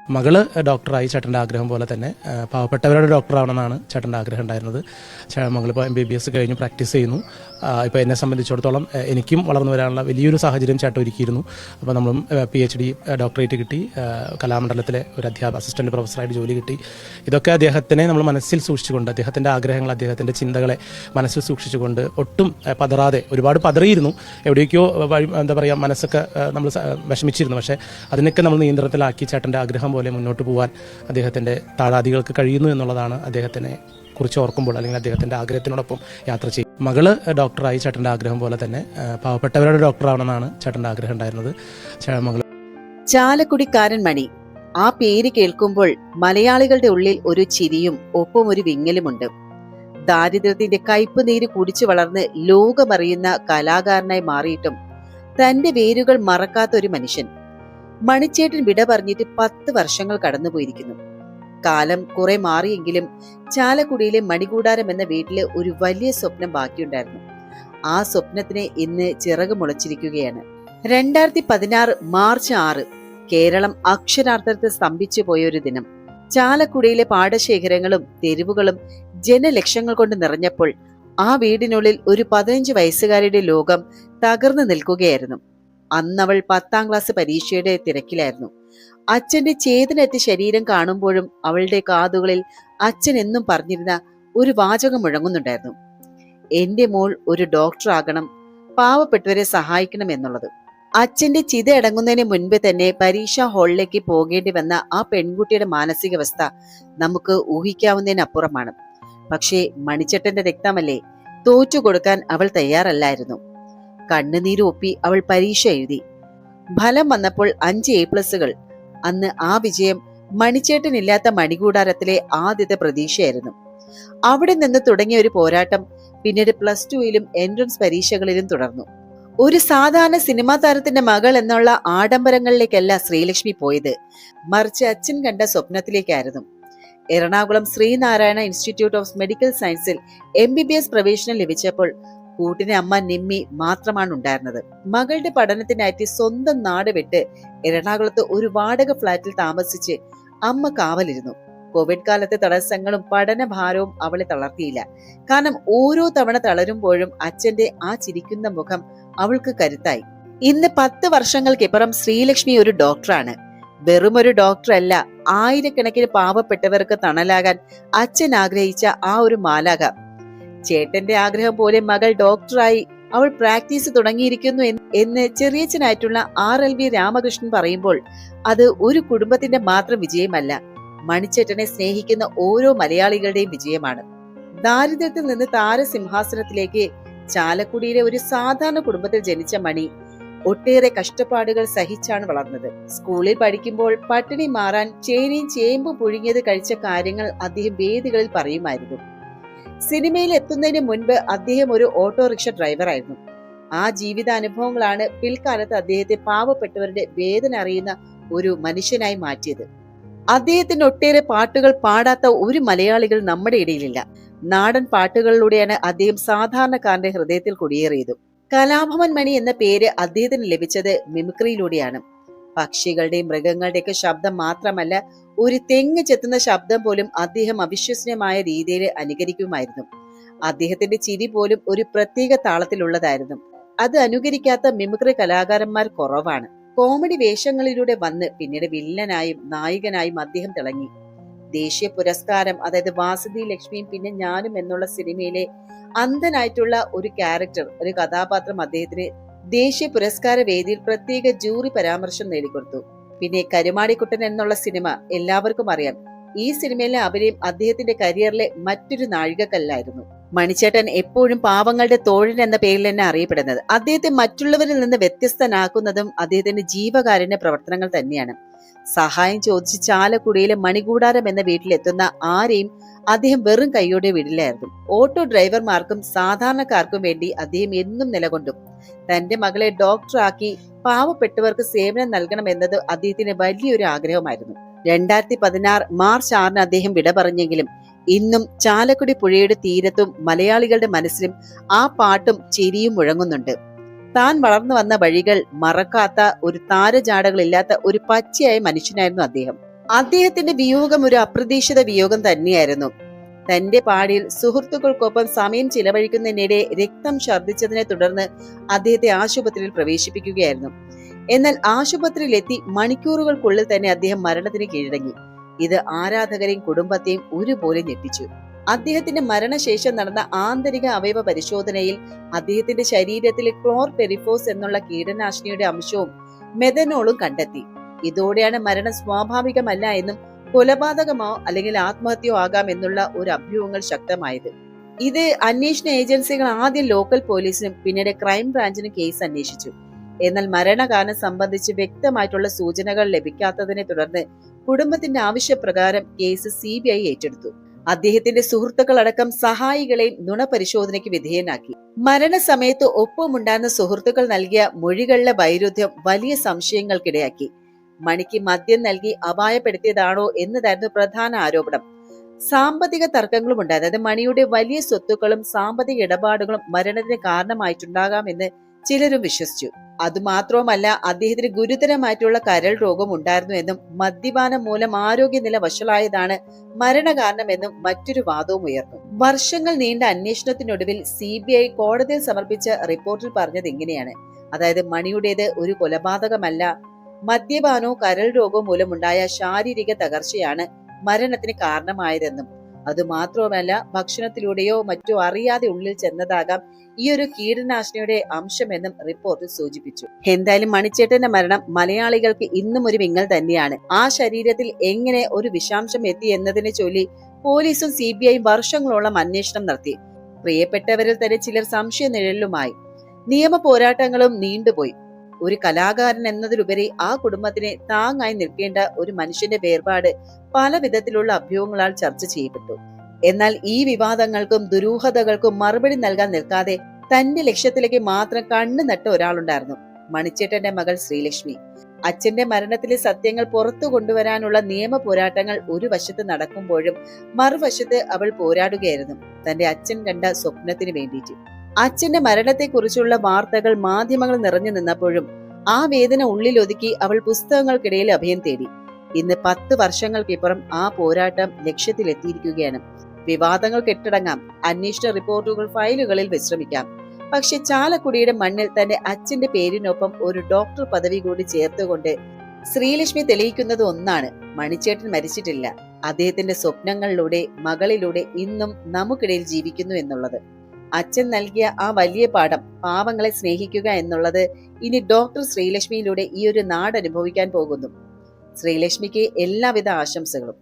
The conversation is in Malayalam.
മകള് ഡോക്ടറായി ചേട്ടൻ്റെ ആഗ്രഹം പോലെ തന്നെ പാവപ്പെട്ടവരുടെ ഡോക്ടറാവണമെന്നാണ് ചേട്ടൻ്റെ ആഗ്രഹം ഉണ്ടായിരുന്നത്. മകളിപ്പോൾ MBBS കഴിഞ്ഞു പ്രാക്ടീസ് ചെയ്യുന്നു. ഇപ്പോൾ എന്നെ സംബന്ധിച്ചിടത്തോളം എനിക്കും വളർന്നു വരാനുള്ള വലിയൊരു സാഹചര്യം ചേട്ടൻ ഒരുക്കിയിരുന്നു. അപ്പോൾ നമ്മളും PhD ഡോക്ടറേറ്റ് കിട്ടി, കലാമണ്ഡലത്തിലെ ഒരു അസിസ്റ്റൻറ്റ് പ്രൊഫസറായിട്ട് ജോലി കിട്ടി. ഇതൊക്കെ അദ്ദേഹത്തിനെ നമ്മൾ മനസ്സിൽ സൂക്ഷിച്ചുകൊണ്ട്, അദ്ദേഹത്തിൻ്റെ ആഗ്രഹങ്ങൾ, അദ്ദേഹത്തിൻ്റെ ചിന്തകളെ മനസ്സിൽ സൂക്ഷിച്ചുകൊണ്ട് ഒട്ടും പതറാതെ, ഒരുപാട് പതറിയിരുന്നു, എവിടേക്കോ എന്താ പറയുക, മനസ്സൊക്കെ നമ്മൾ വിഷമിച്ചിരുന്നു. പക്ഷേ അതിനൊക്കെ നമ്മൾ നിയന്ത്രണത്തിലാക്കി ചേട്ടൻ്റെ ആഗ്രഹം പോലെ മുന്നോട്ട് പോകാൻ അദ്ദേഹത്തിൻ്റെ താഴാദികൾക്ക് കഴിയുന്നു എന്നുള്ളതാണ് അദ്ദേഹത്തിനെ കുറിച്ച് ഓർക്കുമ്പോൾ, അല്ലെങ്കിൽ അദ്ദേഹത്തിൻ്റെ ആഗ്രഹത്തിനോടൊപ്പം യാത്ര ചെയ്യും. മകള് ഡോക്ടറായി ചേട്ടൻ്റെ ആഗ്രഹം പോലെ തന്നെ പാവപ്പെട്ടവരുടെ ഡോക്ടറാവണമെന്നാണ് ചേട്ടൻ്റെ ആഗ്രഹം ഉണ്ടായിരുന്നത്. മകള് ചാലക്കുടിക്കാരൻ മണി, ആ പേര് കേൾക്കുമ്പോൾ മലയാളികളുടെ ഉള്ളിൽ ഒരു ചിരിയും ഒപ്പം ഒരു വിങ്ങലുമുണ്ട്. ദാരിദ്ര്യത്തിന്റെ കയ്പ് നീര് കുടിച്ചു വളർന്ന് ലോകമറിയുന്ന കലാകാരനായി മാറിയിട്ടും തന്റെ വേരുകൾ മറക്കാത്ത ഒരു മനുഷ്യൻ. മണിച്ചേട്ടൻ വിട പറഞ്ഞിട്ട് 10 വർഷങ്ങൾ കടന്നുപോയിരിക്കുന്നു. കാലം കുറെ മാറിയെങ്കിലും ചാലക്കുടിയിലെ മണികൂടാരം എന്ന വീട്ടില് ഒരു വലിയ സ്വപ്നം ബാക്കിയുണ്ടായിരുന്നു. ആ സ്വപ്നത്തിന് ഇന്ന് ചിറക് മുളച്ചിരിക്കുകയാണ്. 2016 മാർച്ച് 6 കേരളം അക്ഷരാർത്ഥത്തിൽ സ്തംഭിച്ചു പോയ ഒരു ദിനം. ചാലക്കുടിയിലെ പാടശേഖരങ്ങളും തെരുവുകളും ജനലക്ഷങ്ങൾ കൊണ്ട് നിറഞ്ഞപ്പോൾ ആ വീടിനുള്ളിൽ ഒരു 15 വയസ്സുകാരിയുടെ ലോകം തകർന്നു നിൽക്കുകയായിരുന്നു. അന്നവൾ 10ാം ക്ലാസ് പരീക്ഷയുടെ തിരക്കിലായിരുന്നു. അച്ഛന്റെ ചേതനറ്റ ശരീരം കാണുമ്പോഴും അവളുടെ കാതുകളിൽ അച്ഛൻ എന്നും പറഞ്ഞിരുന്ന ഒരു വാചകം മുഴങ്ങുന്നുണ്ടായിരുന്നു: എന്റെ മോൾ ഒരു ഡോക്ടർ ആകണം, പാവപ്പെട്ടവരെ സഹായിക്കണം എന്നുള്ളത്. അച്ഛന്റെ ചിത അടങ്ങുന്നതിന് മുൻപ് തന്നെ പരീക്ഷാ ഹാളിലേക്ക് പോകേണ്ടി വന്ന ആ പെൺകുട്ടിയുടെ മാനസികാവസ്ഥ നമുക്ക് ഊഹിക്കാവുന്നതിനപ്പുറമാണ്. പക്ഷേ മണിച്ചേട്ടന്റെ രക്തമല്ലേ, തോറ്റുകൊടുക്കാൻ അവൾ തയ്യാറല്ലായിരുന്നു. കണ്ണുനീര് ഒപ്പി അവൾ പരീക്ഷ എഴുതി. ഫലം വന്നപ്പോൾ 5 A+. അന്ന് ആ വിജയം മണിച്ചേട്ടനില്ലാത്ത മണികൂടാരത്തിലെ ആദ്യത്തെ പ്രതീക്ഷയായിരുന്നു. അവിടെ നിന്ന് തുടങ്ങിയ ഒരു പോരാട്ടം പിന്നീട് +2ലും എൻട്രൻസ് പരീക്ഷകളിലും തുടർന്നു. ഒരു സാധാരണ സിനിമാ താരത്തിന്റെ മകൾ എന്നുള്ള ആഡംബരങ്ങളിലേക്കല്ല ശ്രീലക്ഷ്മി പോയത്, മറിച്ച് അച്ഛൻ കണ്ട സ്വപ്നത്തിലേക്കായിരുന്നു. Ernakulam Sreenarayana institute of medical സയൻസിൽ MBBS പ്രവേശനം ലഭിച്ചപ്പോൾ കൂട്ടിന് അമ്മ നിമ്മി മാത്രമാണ് ഉണ്ടായിരുന്നത്. മകളുടെ പഠനത്തിനായിട്ട് സ്വന്തം നാട് വിട്ട് എറണാകുളത്ത് ഒരു വാടക ഫ്ളാറ്റിൽ താമസിച്ച് അമ്മ കാവലിരുന്നു. കോവിഡ് കാലത്തെ തടസ്സങ്ങളും പഠനഭാരവും അവളെ തളർത്തിയില്ല. കാരണം ഓരോ തവണ തളരുമ്പോഴും അച്ഛന്റെ ആ ചിരിക്കുന്ന മുഖം അവൾക്ക് കരുത്തായി. ഇന്ന് 10 വർഷങ്ങൾക്കിപ്പുറം ശ്രീലക്ഷ്മി ഒരു ഡോക്ടറാണ്. വെറും ഒരു ഡോക്ടറല്ല, ആയിരക്കണക്കിന് പാവപ്പെട്ടവർക്ക് തണലാകാൻ അച്ഛൻ ആഗ്രഹിച്ച ആ ഒരു മാലാക. ചേട്ടന്റെ ആഗ്രഹം പോലെ മകൾ ഡോക്ടറായി അവൾ പ്രാക്ടീസ് തുടങ്ങിയിരിക്കുന്നു എന്ന് ചെറിയച്ഛനായിട്ടുള്ള RLV രാമകൃഷ്ണൻ പറയുമ്പോൾ അത് ഒരു കുടുംബത്തിന്റെ മാത്രം വിജയമല്ല, മണിച്ചേട്ടനെ സ്നേഹിക്കുന്ന ഓരോ മലയാളികളുടെയും വിജയമാണ്. ദാരിദ്ര്യത്തിൽ നിന്ന് താരസിംഹാസനത്തിലേക്ക് ചാലക്കുടിയിലെ ഒരു സാധാരണ കുടുംബത്തിൽ ജനിച്ച മണി ഒട്ടേറെ കഷ്ടപ്പാടുകൾ സഹിച്ചാണ് വളർന്നത്. സ്കൂളിൽ പഠിക്കുമ്പോൾ പട്ടിണി മാറാൻ ചേനയും ചേമ്പും പുഴുങ്ങിയത് കഴിച്ച കാര്യങ്ങൾ അദ്ദേഹം വേദികളിൽ പറയുമായിരുന്നു. സിനിമയിൽ എത്തുന്നതിന് മുൻപ് അദ്ദേഹം ഒരു ഓട്ടോറിക്ഷ ഡ്രൈവറായിരുന്നു. ആ ജീവിതാനുഭവങ്ങളാണ് പിൽക്കാലത്ത് അദ്ദേഹത്തെ പാവപ്പെട്ടവരുടെ വേദന അറിയുന്ന ഒരു മനുഷ്യനായി മാറ്റിയത്. അദ്ദേഹത്തിന്റെ ഒട്ടേറെ പാട്ടുകൾ പാടാത്ത ഒരു മലയാളികൾ നമ്മുടെ ഇടയിലില്ല. നാടൻ പാട്ടുകളിലൂടെയാണ് അദ്ദേഹം സാധാരണക്കാരന്റെ ഹൃദയത്തിൽ കുടിയേറിയത്. കലാഭവൻ മണി എന്ന പേര് അദ്ദേഹത്തിന് ലഭിച്ചത് മിമിക്രിയിലൂടെയാണ്. പക്ഷികളുടെയും മൃഗങ്ങളുടെയൊക്കെ ശബ്ദം മാത്രമല്ല, ഒരു തെങ്ങ് ചെത്തുന്ന ശബ്ദം പോലും അദ്ദേഹം അവിശ്വസനീയമായ രീതിയിൽ അനുകരിക്കുമായിരുന്നു. അദ്ദേഹത്തിന്റെ ചിരി പോലും ഒരു പ്രത്യേക താളത്തിലുള്ളതായിരുന്നു. അത് അനുകരിക്കാത്ത മിമിക്രി കലാകാരന്മാർ കുറവാണ്. കോമഡി വേഷങ്ങളിലൂടെ വന്ന് പിന്നീട് വില്ലനായും നായകനായും അദ്ദേഹം തിളങ്ങി. ദേശീയ പുരസ്കാരം, അതായത് വാസുദി ലക്ഷ്മിയും പിന്നെ ഞാനും എന്നുള്ള സിനിമയിലെ അന്ധനായിട്ടുള്ള ഒരു ക്യാരക്ടർ, ഒരു കഥാപാത്രം അദ്ദേഹത്തിന് ദേശീയ പുരസ്കാര വേദിയിൽ പ്രത്യേക ജൂറി പരാമർശം നേടിക്കൊടുത്തു. പിന്നെ കരുമാടിക്കുട്ടൻ എന്നുള്ള സിനിമ എല്ലാവർക്കും അറിയാം. ഈ സിനിമയിലെ അഭിനയം അദ്ദേഹത്തിന്റെ കരിയറിലെ മറ്റൊരു നാഴികക്കല്ലായിരുന്നു. മണിച്ചേട്ടൻ എപ്പോഴും പാവങ്ങളുടെ തോഴൻ എന്ന പേരിൽ തന്നെ അറിയപ്പെടുന്നത്. അദ്ദേഹത്തെ മറ്റുള്ളവരിൽ നിന്ന് വ്യത്യസ്തനാക്കുന്നതും അദ്ദേഹത്തിന്റെ ജീവകാരുണ്യ പ്രവർത്തനങ്ങൾ തന്നെയാണ്. സഹായം ചോദിച്ച് ചാലക്കുടിയിലെ മണികൂടാരം എന്ന വീട്ടിലെത്തുന്ന ആരെയും അദ്ദേഹം വെറും കൈയോടെ വിടില്ലായിരുന്നു. ഓട്ടോ ഡ്രൈവർമാർക്കും സാധാരണക്കാർക്കും വേണ്ടി അദ്ദേഹം എന്നും നിലകൊണ്ടു. തന്റെ മകളെ ഡോക്ടറാക്കി പാവപ്പെട്ടവർക്ക് സേവനം നൽകണം എന്നത് അദ്ദേഹത്തിന് വലിയൊരു ആഗ്രഹമായിരുന്നു. 2016 മാർച്ച് 6 അദ്ദേഹം വിട പറഞ്ഞെങ്കിലും ഇന്നും ചാലക്കുടി പുഴയുടെ തീരത്തും മലയാളികളുടെ മനസ്സിലും ആ പാട്ടും ചിരിയും മുഴങ്ങുന്നുണ്ട്. താൻ വളർന്നു വന്ന വഴികൾ മറക്കാത്ത, ഒരു താരജാടകളില്ലാത്ത ഒരു പച്ചയായ മനുഷ്യനായിരുന്നു അദ്ദേഹം. അദ്ദേഹത്തിന്റെ വിയോഗം ഒരു അപ്രതീക്ഷിത വിയോഗം തന്നെയായിരുന്നു. തന്റെ പാടിയിൽ സുഹൃത്തുക്കൾക്കൊപ്പം സമയം ചിലവഴിക്കുന്നതിനിടെ രക്തം ഛർദ്ദിച്ചതിനെ തുടർന്ന് അദ്ദേഹത്തെ ആശുപത്രിയിൽ പ്രവേശിപ്പിക്കുകയായിരുന്നു. എന്നാൽ ആശുപത്രിയിലെത്തി മണിക്കൂറുകൾക്കുള്ളിൽ തന്നെ അദ്ദേഹം മരണത്തിന് കീഴടങ്ങി. ഇത് ആരാധകരെയും കുടുംബത്തെയും ഒരുപോലെ ഞെട്ടിച്ചു. അദ്ദേഹത്തിന്റെ മരണശേഷം നടന്ന ആന്തരിക അവയവ പരിശോധനയിൽ അദ്ദേഹത്തിന്റെ ശരീരത്തിൽ ക്ലോർപെരിഫോസ് എന്നുള്ള കീടനാശിനിയുടെ അംശവും മെഥനോളും കണ്ടെത്തി. ഇതോടെയാണ് മരണം സ്വാഭാവികമല്ല എന്നും കൊലപാതകമോ അല്ലെങ്കിൽ ആത്മഹത്യയോ ആകാം എന്നുള്ള ഒരു അഭ്യൂഹങ്ങൾ ശക്തമായത്. ഇത് അന്വേഷണ ഏജൻസികൾ ആദ്യം ലോക്കൽ പോലീസിനും പിന്നീട് ക്രൈം ബ്രാഞ്ചിനും കേസ് അന്വേഷിച്ചു. എന്നാൽ മരണകാരണം സംബന്ധിച്ച് വ്യക്തമായിട്ടുള്ള സൂചനകൾ ലഭിക്കാത്തതിനെ തുടർന്ന് കുടുംബത്തിന്റെ ആവശ്യപ്രകാരം കേസ് CBI ഏറ്റെടുത്തു. അദ്ദേഹത്തിന്റെ സുഹൃത്തുക്കളടക്കം സഹായികളെയും നുണപരിശോധനയ്ക്ക് വിധേയനാക്കി. മരണസമയത്ത് ഒപ്പമുണ്ടായിരുന്ന സുഹൃത്തുക്കൾ നൽകിയ മൊഴികളിലെ വൈരുദ്ധ്യം വലിയ സംശയങ്ങൾക്കിടയാക്കി. മണിക്ക് മദ്യം നൽകി അപായപ്പെടുത്തിയതാണോ എന്നതായിരുന്നു പ്രധാന ആരോപണം. സാമ്പത്തിക തർക്കങ്ങളും ഉണ്ട്. അതായത് മണിയുടെ വലിയ സ്വത്തുക്കളും സാമ്പത്തിക ഇടപാടുകളും മരണത്തിന് കാരണമായിട്ടുണ്ടാകാമെന്ന് ചിലരും വിശ്വസിച്ചു. അതുമാത്രവുമല്ല, അദ്ദേഹത്തിന് ഗുരുതരമായിട്ടുള്ള കരൾ രോഗം ഉണ്ടായിരുന്നു എന്നും മദ്യപാനം മൂലം ആരോഗ്യനില വഷളായതാണ് മരണകാരണമെന്നും മറ്റൊരു വാദവും ഉയർന്നു. വർഷങ്ങൾ നീണ്ട അന്വേഷണത്തിനൊടുവിൽ CBI കോടതിയിൽ സമർപ്പിച്ച റിപ്പോർട്ടിൽ പറഞ്ഞത് ഇങ്ങനെയാണ്. അതായത് മണിയുടേത് ഒരു കൊലപാതകമല്ല, മദ്യപാനവും കരൾ രോഗവും മൂലമുണ്ടായ ശാരീരിക തകർച്ചയാണ് മരണത്തിന് കാരണമായതെന്നും അതുമാത്രവുമല്ല, ഭക്ഷണത്തിലൂടെയോ മറ്റോ അറിയാതെ ഉള്ളിൽ ചെന്നതാകാം ഈ ഒരു കീടനാശിനിയുടെ അംശമെന്നും റിപ്പോർട്ടിൽ സൂചിപ്പിച്ചു. എന്തായാലും മണിച്ചേട്ടന്റെ മരണം മലയാളികൾക്ക് ഇന്നും ഒരു വിങ്ങൽ തന്നെയാണ്. ആ ശരീരത്തിൽ എങ്ങനെ ഒരു വിഷാംശം എത്തി എന്നതിനെ ചൊല്ലി പോലീസും CBIയും വർഷങ്ങളോളം അന്വേഷണം നടത്തി. പ്രിയപ്പെട്ടവരിൽ തന്നെ ചിലർ സംശയ നിഴലിലുമായി. നിയമ പോരാട്ടങ്ങളും നീണ്ടുപോയി. ഒരു കലാകാരൻ എന്നതിലുപരി ആ കുടുംബത്തിന് താങ്ങായി നിൽക്കേണ്ട ഒരു മനുഷ്യന്റെ വേർപാട് പല വിധത്തിലുള്ള അഭ്യൂഹങ്ങളാൽ ചർച്ച ചെയ്യപ്പെട്ടു. എന്നാൽ ഈ വിവാദങ്ങൾക്കും ദുരൂഹതകൾക്കും മറുപടി നൽകാൻ നിൽക്കാതെ തന്റെ ലക്ഷ്യത്തിലേക്ക് മാത്രം കണ്ണു നട്ട ഒരാളുണ്ടായിരുന്നു, മണിച്ചേട്ടന്റെ മകൾ ശ്രീലക്ഷ്മി. അച്ഛന്റെ മരണത്തിലെ സത്യങ്ങൾ പുറത്തു കൊണ്ടുവരാനുള്ള നിയമ പോരാട്ടങ്ങൾ ഒരു വശത്ത് നടക്കുമ്പോഴും മറുവശത്ത് അവൾ പോരാടുകയായിരുന്നു തന്റെ അച്ഛൻ കണ്ട സ്വപ്നത്തിന് വേണ്ടിയിട്ട്. അച്ഛന്റെ മരണത്തെക്കുറിച്ചുള്ള വാർത്തകൾ മാധ്യമങ്ങൾ നിറഞ്ഞു നിന്നപ്പോഴും ആ വേദന ഉള്ളിലൊതുക്കി അവൾ പുസ്തകങ്ങൾക്കിടയിൽ അഭയം തേടി. ഇന്ന് 10 വർഷങ്ങൾക്കിപ്പുറം ആ പോരാട്ടം ലക്ഷ്യത്തിലെത്തിയിരിക്കുകയാണ്. വിവാദങ്ങൾ കെട്ടടങ്ങാം, അന്വേഷണ റിപ്പോർട്ടുകൾ ഫയലുകളിൽ വിശ്രമിക്കാം. പക്ഷെ ചാലക്കുടിയുടെ മണ്ണിൽ തന്റെ അച്ഛന്റെ പേരിനൊപ്പം ഒരു ഡോക്ടർ പദവി കൂടി ചേർത്തുകൊണ്ട് ശ്രീലക്ഷ്മി തെളിയിക്കുന്നത് ഒന്നാണ്: മണിച്ചേട്ടൻ മരിച്ചിട്ടില്ല. അദ്ദേഹത്തിന്റെ സ്വപ്നങ്ങളിലൂടെ, മകളിലൂടെ ഇന്നും നമുക്കിടയിൽ ജീവിക്കുന്നു എന്നുള്ളത്. അച്ഛൻ നൽകിയ ആ വലിയ പാഠം, പാവങ്ങളെ സ്നേഹിക്കുക എന്നുള്ളത്, ഇനി ഡോക്ടർ ശ്രീലക്ഷ്മിയിലൂടെ ഈ ഒരു നാട് അനുഭവിക്കാൻ പോകുന്നു. ശ്രീലക്ഷ്മിക്ക് എല്ലാവിധ ആശംസകളും.